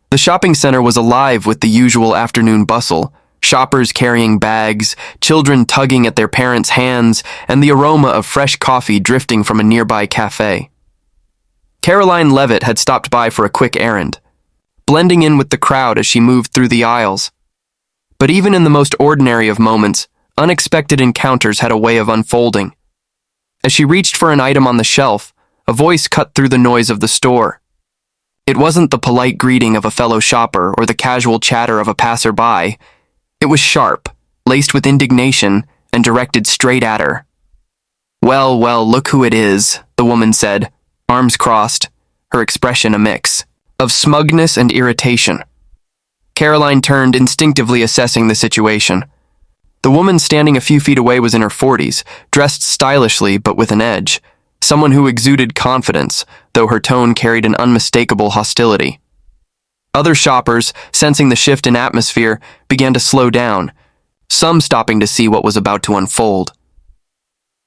The shopping center was alive with the usual afternoon bustle, shoppers carrying bags, children tugging at their parents' hands, and the aroma of fresh coffee drifting from a nearby cafe. Karoline Leavitt had stopped by for a quick errand, blending in with the crowd as she moved through the aisles. But even in the most ordinary of moments, unexpected encounters had a way of unfolding. As she reached for an item on the shelf, a voice cut through the noise of the store. It wasn't the polite greeting of a fellow shopper or the casual chatter of a passerby. It was sharp, laced with indignation, and directed straight at her. "Well, well, look who it is," the woman said, arms crossed, her expression a mix of smugness and irritation. Karoline turned, instinctively assessing the situation. The woman standing a few feet away was in her 40s, dressed stylishly but with an edge, someone who exuded confidence, though her tone carried an unmistakable hostility. Other shoppers, sensing the shift in atmosphere, began to slow down, some stopping to see what was about to unfold.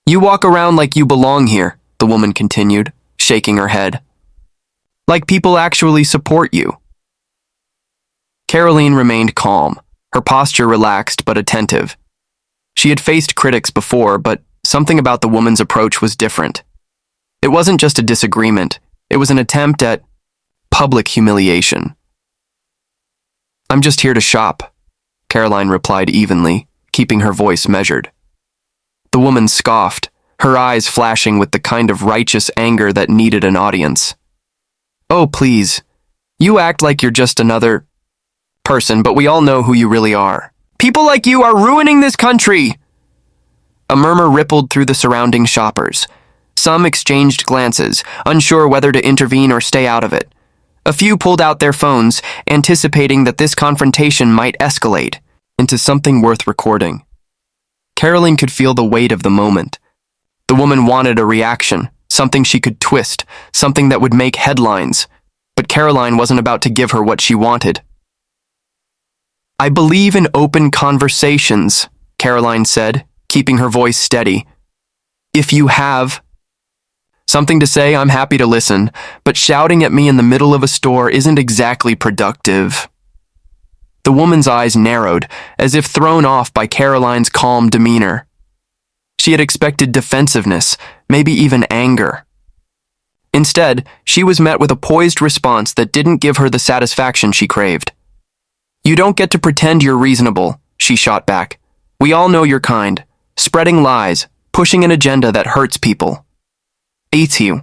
"You walk around like you belong here," the woman continued, shaking her head. "Like people actually support you." Karoline remained calm, her posture relaxed but attentive. She had faced critics before, but something about the woman's approach was different. It wasn't just a disagreement, it was an attempt at public humiliation. "I'm just here to shop," Karoline replied evenly, keeping her voice measured. The woman scoffed, her eyes flashing with the kind of righteous anger that needed an audience. "Oh, please. You act like you're just another person, but we all know who you really are. People like you are ruining this country!" A murmur rippled through the surrounding shoppers. Some exchanged glances, unsure whether to intervene or stay out of it. A few pulled out their phones, anticipating that this confrontation might escalate into something worth recording. Karoline could feel the weight of the moment. The woman wanted a reaction, something she could twist, something that would make headlines, but Karoline wasn't about to give her what she wanted. "I believe in open conversations," Karoline said, keeping her voice steady. "If you have something to say, I'm happy to listen, but shouting at me in the middle of a store isn't exactly productive." The woman's eyes narrowed, as if thrown off by Karoline's calm demeanor. She had expected defensiveness, maybe even anger. Instead, she was met with a poised response that didn't give her the satisfaction she craved. "You don't get to pretend you're reasonable," she shot back. "We all know your kind, spreading lies, pushing an agenda that hurts people. Eats you."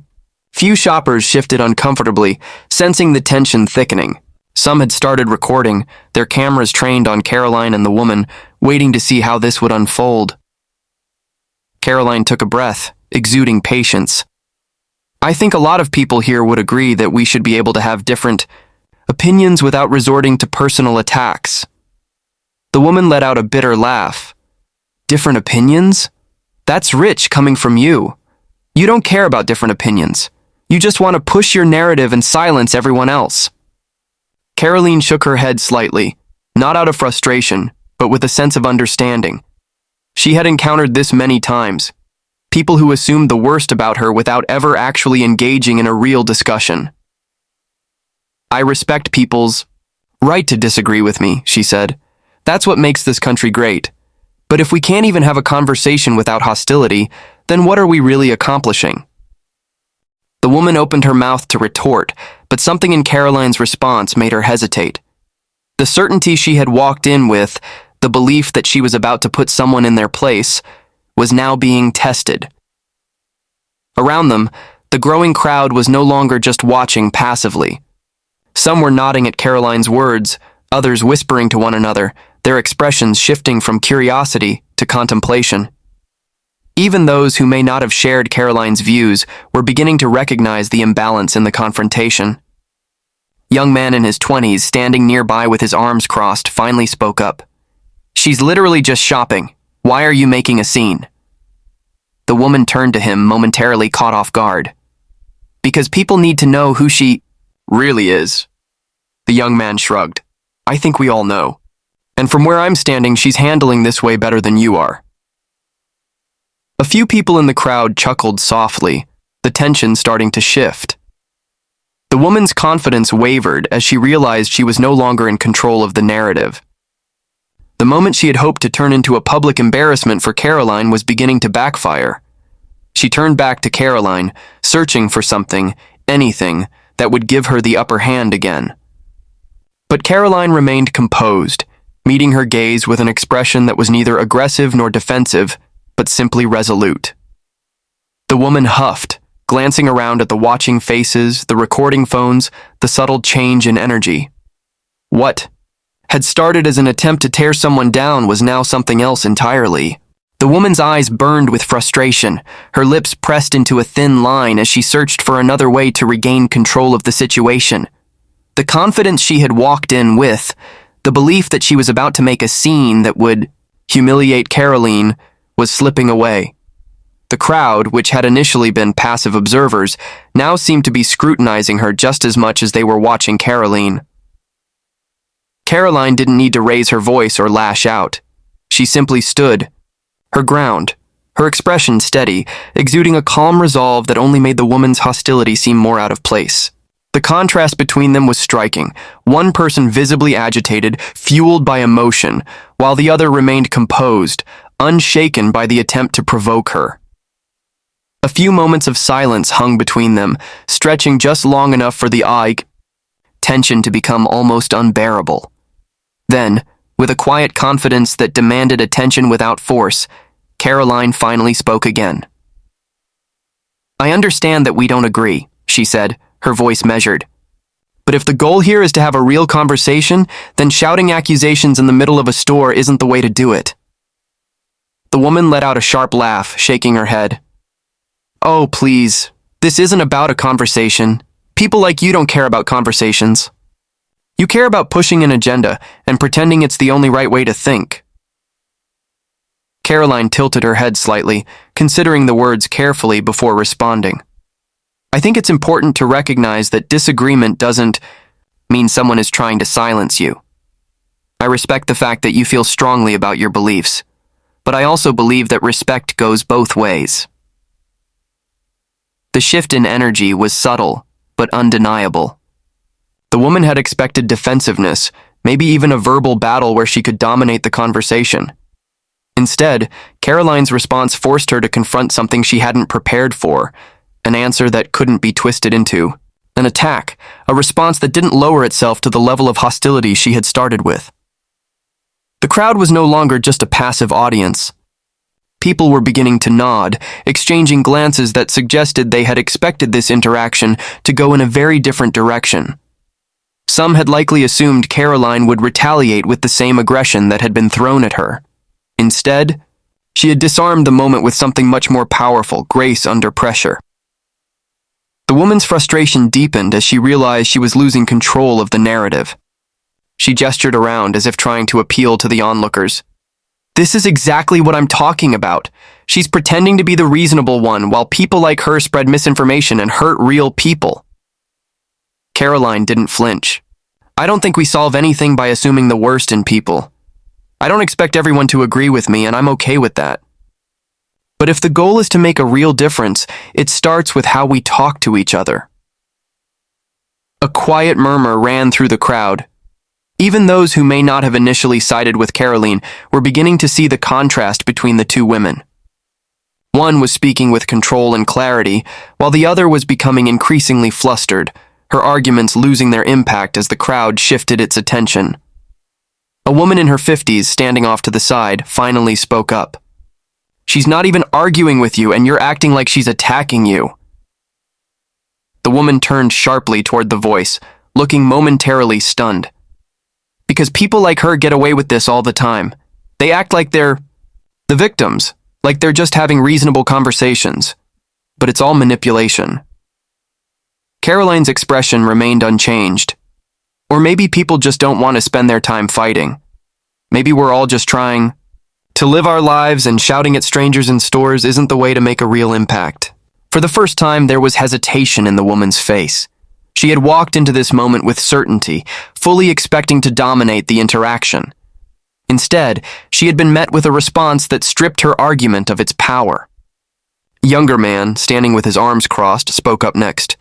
Few shoppers shifted uncomfortably, sensing the tension thickening. Some had started recording, their cameras trained on Karoline and the woman, waiting to see how this would unfold. Karoline took a breath, exuding patience. "I think a lot of people here would agree that we should be able to have different opinions without resorting to personal attacks." The woman let out a bitter laugh. "Different opinions? That's rich coming from you. You don't care about different opinions. You just want to push your narrative and silence everyone else." Karoline shook her head slightly, not out of frustration, but with a sense of understanding. She had encountered this many times. People who assumed the worst about her without ever actually engaging in a real discussion. "I respect people's right to disagree with me," she said. "That's what makes this country great. But if we can't even have a conversation without hostility, then what are we really accomplishing?" The woman opened her mouth to retort, but something in Karoline's response made her hesitate. The certainty she had walked in with, the belief that she was about to put someone in their place, was now being tested. Around them, the growing crowd was no longer just watching passively. Some were nodding at Karoline's words, others whispering to one another, their expressions shifting from curiosity to contemplation. Even those who may not have shared Karoline's views were beginning to recognize the imbalance in the confrontation. Young man in his 20s, standing nearby with his arms crossed, finally spoke up. "She's literally just shopping. Why are you making a scene?" The woman turned to him, momentarily caught off guard. "Because people need to know who she really is." The young man shrugged. "I think we all know. And from where I'm standing, she's handling this way better than you are." A few people in the crowd chuckled softly, the tension starting to shift. The woman's confidence wavered as she realized she was no longer in control of the narrative. The moment she had hoped to turn into a public embarrassment for Karoline was beginning to backfire. She turned back to Karoline, searching for something, anything, that would give her the upper hand again. But Karoline remained composed, meeting her gaze with an expression that was neither aggressive nor defensive, but simply resolute. The woman huffed, glancing around at the watching faces, the recording phones, the subtle change in energy. What had started as an attempt to tear someone down was now something else entirely. The woman's eyes burned with frustration, her lips pressed into a thin line as she searched for another way to regain control of the situation. The confidence she had walked in with, the belief that she was about to make a scene that would humiliate Karoline, was slipping away. The crowd, which had initially been passive observers, now seemed to be scrutinizing her just as much as they were watching Karoline. Karoline didn't need to raise her voice or lash out. She simply stood, her ground, her expression steady, exuding a calm resolve that only made the woman's hostility seem more out of place. The contrast between them was striking, one person visibly agitated, fueled by emotion, while the other remained composed, unshaken by the attempt to provoke her. A few moments of silence hung between them, stretching just long enough for the tension to become almost unbearable. Then, with a quiet confidence that demanded attention without force, Karoline finally spoke again. "I understand that we don't agree," she said, her voice measured. "But if the goal here is to have a real conversation, then shouting accusations in the middle of a store isn't the way to do it." The woman let out a sharp laugh, shaking her head. "Oh, please. This isn't about a conversation. People like you don't care about conversations. You care about pushing an agenda and pretending it's the only right way to think." Karoline tilted her head slightly, considering the words carefully before responding. "I think it's important to recognize that disagreement doesn't mean someone is trying to silence you. I respect the fact that you feel strongly about your beliefs, but I also believe that respect goes both ways." The shift in energy was subtle, but undeniable. The woman had expected defensiveness, maybe even a verbal battle where she could dominate the conversation. Instead, Karoline's response forced her to confront something she hadn't prepared for, an answer that couldn't be twisted into, an attack, a response that didn't lower itself to the level of hostility she had started with. The crowd was no longer just a passive audience. People were beginning to nod, exchanging glances that suggested they had expected this interaction to go in a very different direction. Some had likely assumed Karoline would retaliate with the same aggression that had been thrown at her. Instead, she had disarmed the moment with something much more powerful, grace under pressure. The woman's frustration deepened as she realized she was losing control of the narrative. She gestured around as if trying to appeal to the onlookers. "This is exactly what I'm talking about. She's pretending to be the reasonable one while people like her spread misinformation and hurt real people." Karoline didn't flinch. "I don't think we solve anything by assuming the worst in people. I don't expect everyone to agree with me, and I'm okay with that. But if the goal is to make a real difference, it starts with how we talk to each other." A quiet murmur ran through the crowd. Even those who may not have initially sided with Karoline were beginning to see the contrast between the two women. One was speaking with control and clarity, while the other was becoming increasingly flustered, her arguments losing their impact as the crowd shifted its attention. A woman in her 50s, standing off to the side, finally spoke up. "She's not even arguing with you, and you're acting like she's attacking you." The woman turned sharply toward the voice, looking momentarily stunned. "Because people like her get away with this all the time. They act like they're the victims, like they're just having reasonable conversations. But it's all manipulation." Karoline's expression remained unchanged. Or maybe people just don't want to spend their time fighting. Maybe we're all just trying to live our lives, and shouting at strangers in stores isn't the way to make a real impact. For the first time, there was hesitation in the woman's face. She had walked into this moment with certainty, fully expecting to dominate the interaction. Instead, she had been met with a response that stripped her argument of its power. A younger man, standing with his arms crossed, spoke up next.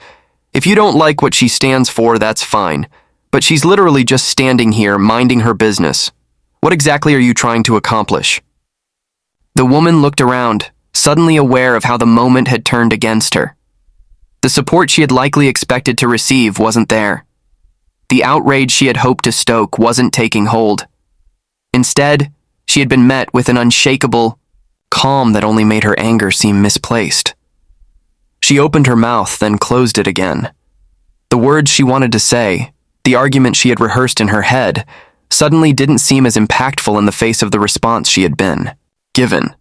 If you don't like what she stands for, that's fine. But she's literally just standing here, minding her business. What exactly are you trying to accomplish? The woman looked around, suddenly aware of how the moment had turned against her. The support she had likely expected to receive wasn't there. The outrage she had hoped to stoke wasn't taking hold. Instead, she had been met with an unshakable calm that only made her anger seem misplaced. She opened her mouth, then closed it again. The words she wanted to say, the argument she had rehearsed in her head, suddenly didn't seem as impactful in the face of the response she had been given.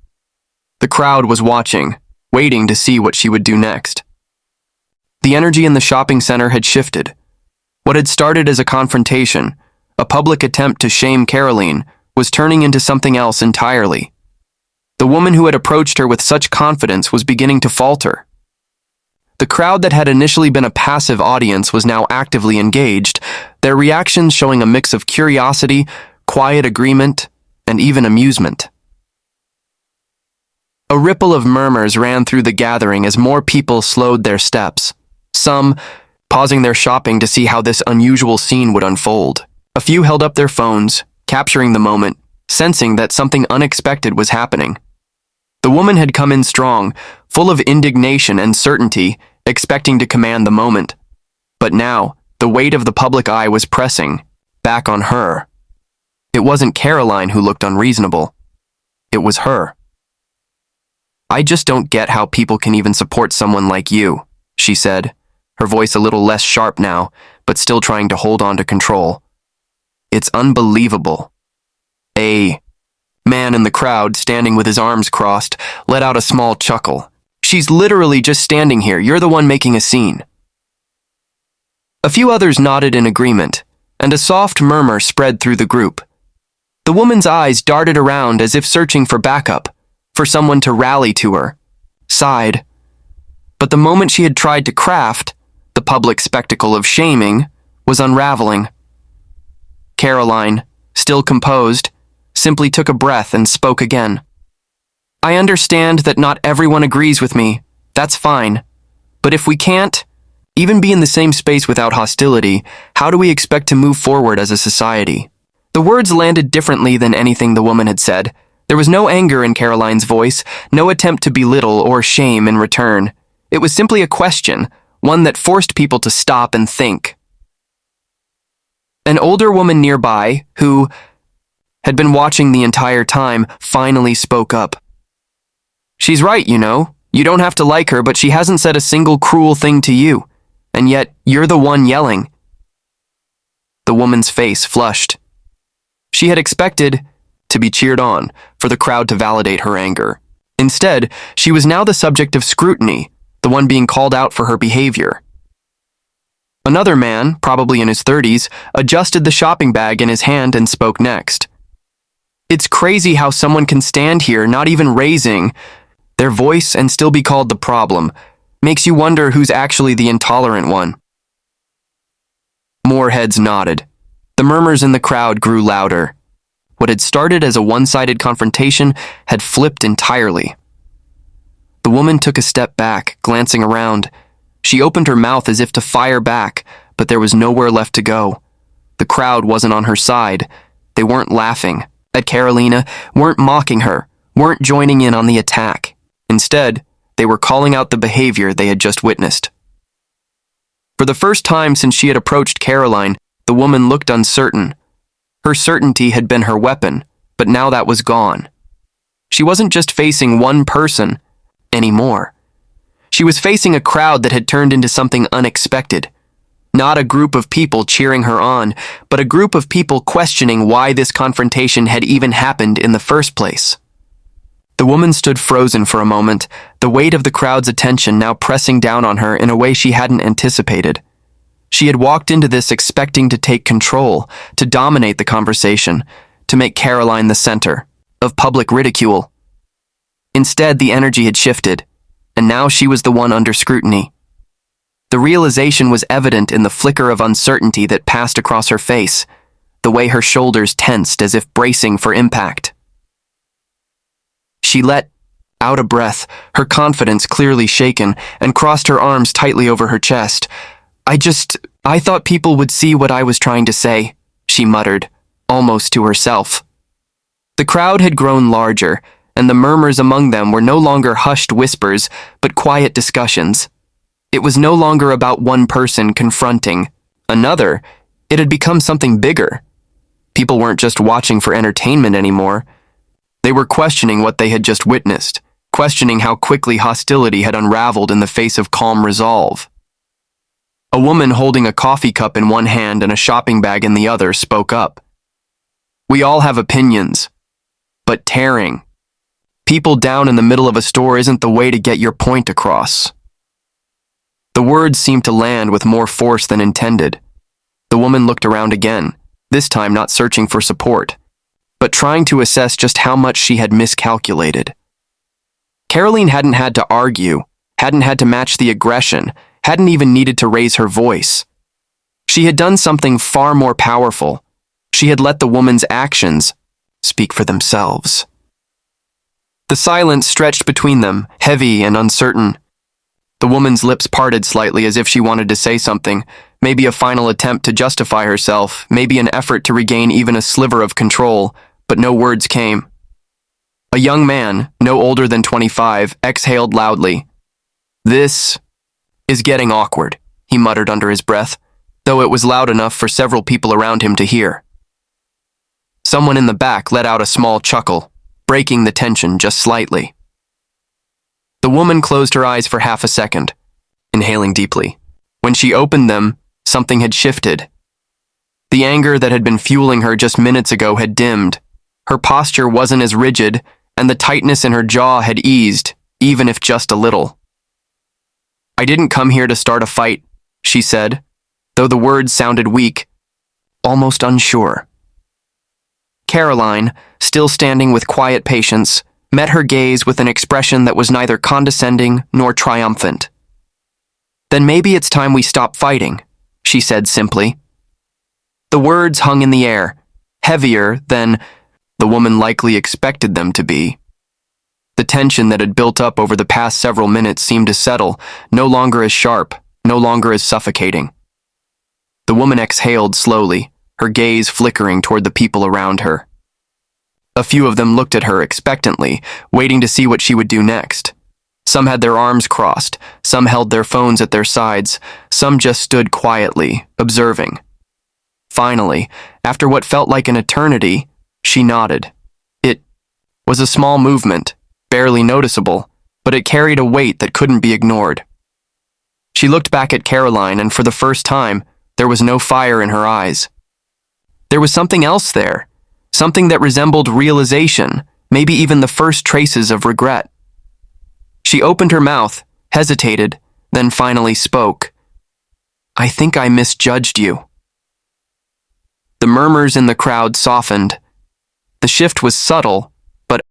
The crowd was watching, waiting to see what she would do next. The energy in the shopping center had shifted. What had started as a confrontation, a public attempt to shame Karoline, was turning into something else entirely. The woman who had approached her with such confidence was beginning to falter. The crowd that had initially been a passive audience was now actively engaged, their reactions showing a mix of curiosity, quiet agreement, and even amusement. A ripple of murmurs ran through the gathering as more people slowed their steps, some pausing their shopping to see how this unusual scene would unfold. A few held up their phones, capturing the moment, sensing that something unexpected was happening. The woman had come in strong, full of indignation and certainty, expecting to command the moment. But now, the weight of the public eye was pressing back on her. It wasn't Karoline who looked unreasonable. It was her. "I just don't get how people can even support someone like you," she said, her voice a little less sharp now, but still trying to hold on to control. "It's unbelievable." A man in the crowd, standing with his arms crossed, let out a small chuckle. "She's literally just standing here. You're the one making a scene." A few others nodded in agreement, and a soft murmur spread through the group. The woman's eyes darted around as if searching for backup, for someone to rally to her side. But the moment she had tried to craft, the public spectacle of shaming, was unraveling. Karoline, still composed, simply took a breath and spoke again. "I understand that not everyone agrees with me. That's fine. But if we can't even be in the same space without hostility, how do we expect to move forward as a society?" The words landed differently than anything the woman had said. There was no anger in Karoline's voice, no attempt to belittle or shame in return. It was simply a question, one that forced people to stop and think. An older woman nearby, who had been watching the entire time, finally spoke up. "She's right, you know. You don't have to like her, but she hasn't said a single cruel thing to you. And yet, you're the one yelling." The woman's face flushed. She had expected to be cheered on, for the crowd to validate her anger. Instead, she was now the subject of scrutiny, the one being called out for her behavior. Another man, probably in his 30s, adjusted the shopping bag in his hand and spoke next. "It's crazy how someone can stand here not even raising their voice and still be called the problem. Makes you wonder who's actually the intolerant one." More heads nodded. The murmurs in the crowd grew louder. What had started as a one-sided confrontation had flipped entirely. The woman took a step back, glancing around. She opened her mouth as if to fire back, but there was nowhere left to go. The crowd wasn't on her side. They weren't laughing at Karoline, weren't mocking her, weren't joining in on the attack. Instead, they were calling out the behavior they had just witnessed. For the first time since she had approached Karoline, the woman looked uncertain. Her certainty had been her weapon, but now that was gone. She wasn't just facing one person anymore. She was facing a crowd that had turned into something unexpected. Not a group of people cheering her on, but a group of people questioning why this confrontation had even happened in the first place. The woman stood frozen for a moment, the weight of the crowd's attention now pressing down on her in a way she hadn't anticipated. She had walked into this expecting to take control, to dominate the conversation, to make Karoline the center of public ridicule. Instead, the energy had shifted, and now she was the one under scrutiny. The realization was evident in the flicker of uncertainty that passed across her face, the way her shoulders tensed as if bracing for impact. She let out a breath, her confidence clearly shaken, and crossed her arms tightly over her chest. I thought people would see what I was trying to say," she muttered, almost to herself. The crowd had grown larger, and the murmurs among them were no longer hushed whispers, but quiet discussions. It was no longer about one person confronting another. It had become something bigger. People weren't just watching for entertainment anymore. They were questioning what they had just witnessed, questioning how quickly hostility had unraveled in the face of calm resolve. A woman holding a coffee cup in one hand and a shopping bag in the other spoke up. "We all have opinions, but tearing people down in the middle of a store isn't the way to get your point across." The words seemed to land with more force than intended. The woman looked around again, this time not searching for support, but trying to assess just how much she had miscalculated. Karoline hadn't had to argue, hadn't had to match the aggression, hadn't even needed to raise her voice. She had done something far more powerful. She had let the woman's actions speak for themselves. The silence stretched between them, heavy and uncertain. The woman's lips parted slightly as if she wanted to say something, maybe a final attempt to justify herself, maybe an effort to regain even a sliver of control, but no words came. A young man, no older than 25, exhaled loudly. "This is getting awkward," he muttered under his breath, though it was loud enough for several people around him to hear. Someone in the back let out a small chuckle, breaking the tension just slightly. The woman closed her eyes for half a second, inhaling deeply. When she opened them, something had shifted. The anger that had been fueling her just minutes ago had dimmed. Her posture wasn't as rigid, and the tightness in her jaw had eased, even if just a little. "I didn't come here to start a fight," she said, though the words sounded weak, almost unsure. Karoline, still standing with quiet patience, met her gaze with an expression that was neither condescending nor triumphant. "Then maybe it's time we stop fighting," she said simply. The words hung in the air, heavier than the woman likely expected them to be. The tension that had built up over the past several minutes seemed to settle, no longer as sharp, no longer as suffocating. The woman exhaled slowly, her gaze flickering toward the people around her. A few of them looked at her expectantly, waiting to see what she would do next. Some had their arms crossed, some held their phones at their sides, some just stood quietly, observing. Finally, after what felt like an eternity, she nodded. It was a small movement, barely noticeable, but it carried a weight that couldn't be ignored. She looked back at Karoline, and for the first time, there was no fire in her eyes. There was something else there, something that resembled realization, maybe even the first traces of regret. She opened her mouth, hesitated, then finally spoke. "I think I misjudged you." The murmurs in the crowd softened. The shift was subtle,